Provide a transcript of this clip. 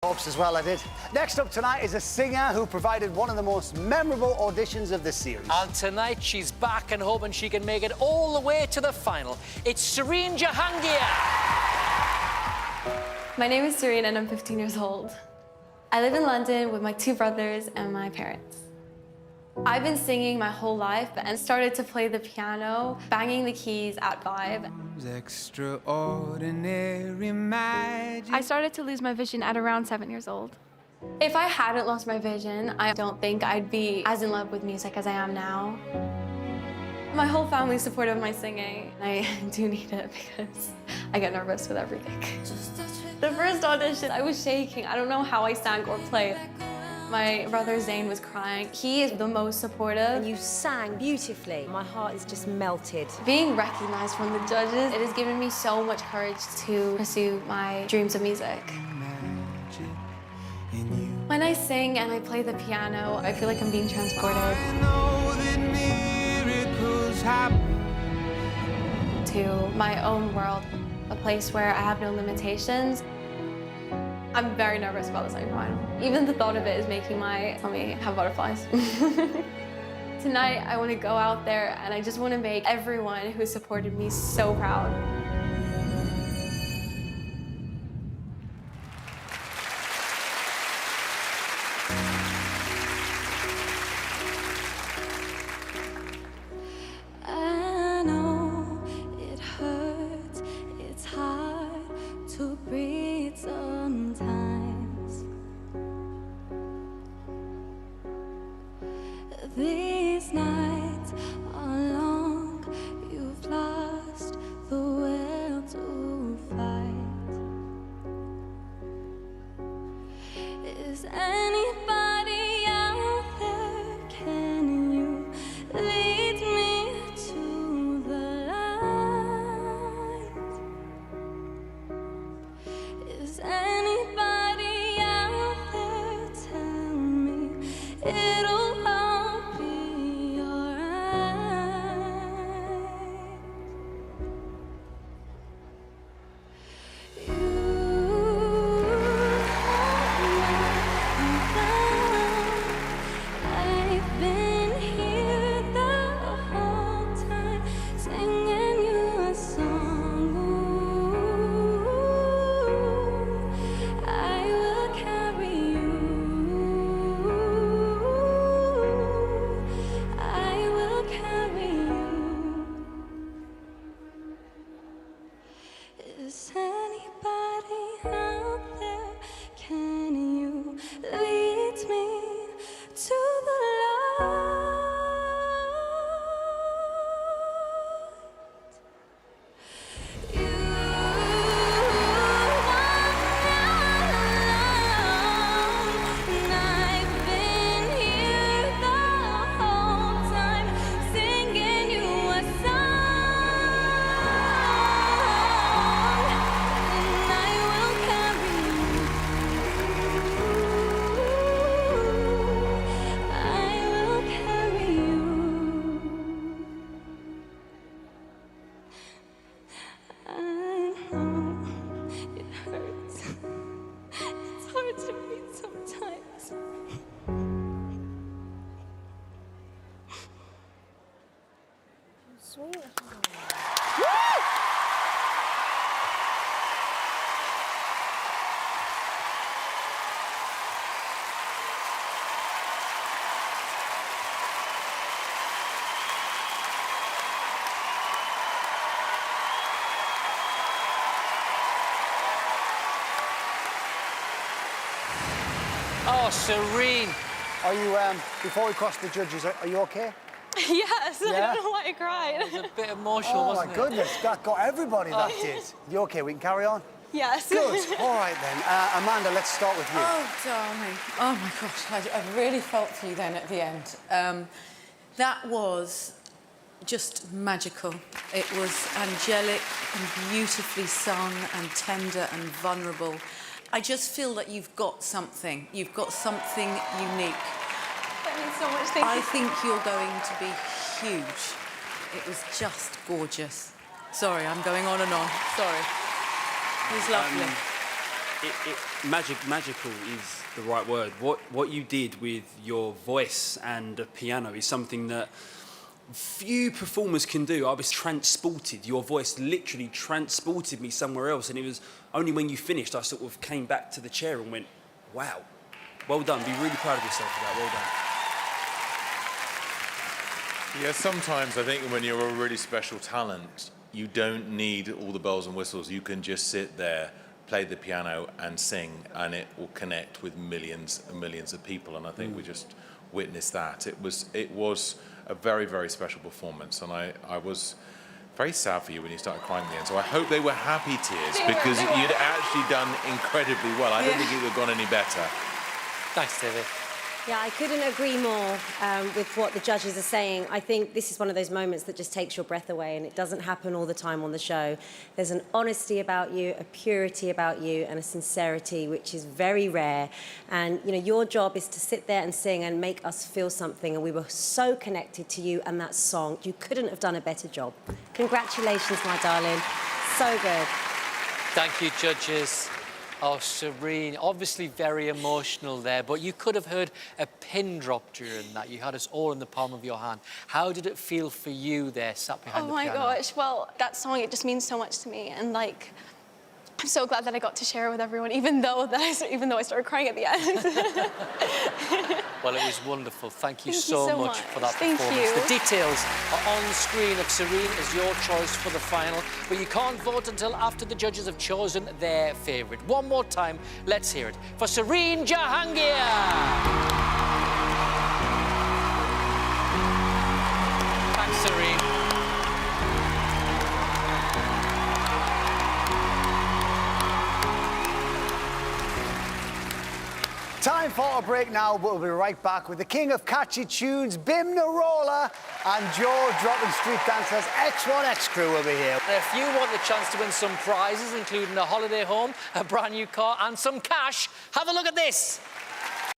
Hopes as well, I did. Next up tonight is a singer who provided one of the most memorable auditions of the series. And tonight she's back and hoping she can make it all the way to the final. It's Sirine Jahangir. My name is Sirine and I'm 15 years old. I live in London with my 2 brothers and my parents. I've been singing my whole life and started to play the piano, banging the keys at 5. Extraordinary magic. I started to lose my vision at around 7 years old. If I hadn't lost my vision, I don't think I'd be as in love with music as I am now. My whole family's supportive of my singing. I do need it because I get nervous with every gig. The first audition, I was shaking. I don't know how I sang or played. My brother Zayn was crying. He is the most supportive. And you sang beautifully. My heart is just melted. Being recognized from the judges, it has given me so much courage to pursue my dreams of music. When I sing and I play the piano, I feel like I'm being transported to my own world, a place where I have no limitations. I'm very nervous about the semi-final. Even the thought of it is making my tummy have butterflies. Tonight, I want to go out there and I just want to make everyone who supported me so proud. I know it hurts, it's hard to breathe sometimes. These nights are long, you've lost the will to fight. Is anybody out there? Can you lead me to the light? Is anybody out there? Tell me it'll all be alright. You I've been here the whole time, singing you a song. Ooh, I will carry you. I will carry you. Is anybody out there? Can you lead me to the light? You are not alone, and I've been here the whole time, singing you a song, and I will carry you. I will carry you. I know it hurts. It's hard to breathe sometimes. Oh, Sirine. Are you, before we cross the judges, are you okay? Yes, Yeah? I don't know why I cried. It was a bit emotional, Oh, wasn't my it? goodness, that got everybody, that did. You okay, we can carry on? Yes. Good, all right then. Amanda, let's start with you. Oh, darling. Oh, my gosh. I really felt for you then at the end. That was just magical. It was angelic and beautifully sung and tender and vulnerable. I just feel that you've got something. You've got something unique. That means so much, thank you. I think you're going to be huge. It was just gorgeous. Sorry, I'm going on and on. Sorry. It was lovely. Magical is the right word. What you did with your voice and the piano is something that few performers can do. I was transported. Your voice literally transported me somewhere else, and it was only when you finished I sort of came back to the chair and went, wow, well done. Be really proud of yourself for that. Well done. Yeah, sometimes I think when you're a really special talent, you don't need all the bells and whistles. You can just sit there, play the piano and sing, and it will connect with millions and millions of people. And I think we just witnessed that. It was a very, very special performance, and I was very sad for you when you started crying at the end. So I hope they were happy tears, because you'd actually done incredibly well. I don't think it would have gone any better. Thanks, David. Yeah, I couldn't agree more with what the judges are saying. I think this is one of those moments that just takes your breath away, and it doesn't happen all the time on the show. There's an honesty about you, a purity about you, and a sincerity which is very rare. And you know, your job is to sit there and sing and make us feel something, and we were so connected to you and that song. You couldn't have done a better job. Congratulations, my darling. So good. Thank you, judges. Oh, Sirine, obviously very emotional there, but you could have heard a pin drop during that. You had us all in the palm of your hand. How did it feel for you there, sat behind the piano? Oh my gosh, well, that song, it just means so much to me. And like, I'm so glad that I got to share it with everyone, even though I started crying at the end. Well, it was wonderful. Thank you Thank so you so much for that Thank performance. you. The details are on screen of Sirine as your choice for the final, but you can't vote until after the judges have chosen their favourite. One more time, let's hear it for Sirine Jahangir. Thanks, Sirine. Time for a break now, but we'll be right back with the king of catchy tunes, Bim Narola, and jaw-dropping street dancers, X1X crew will be here. If you want the chance to win some prizes, including a holiday home, a brand new car and some cash, have a look at this.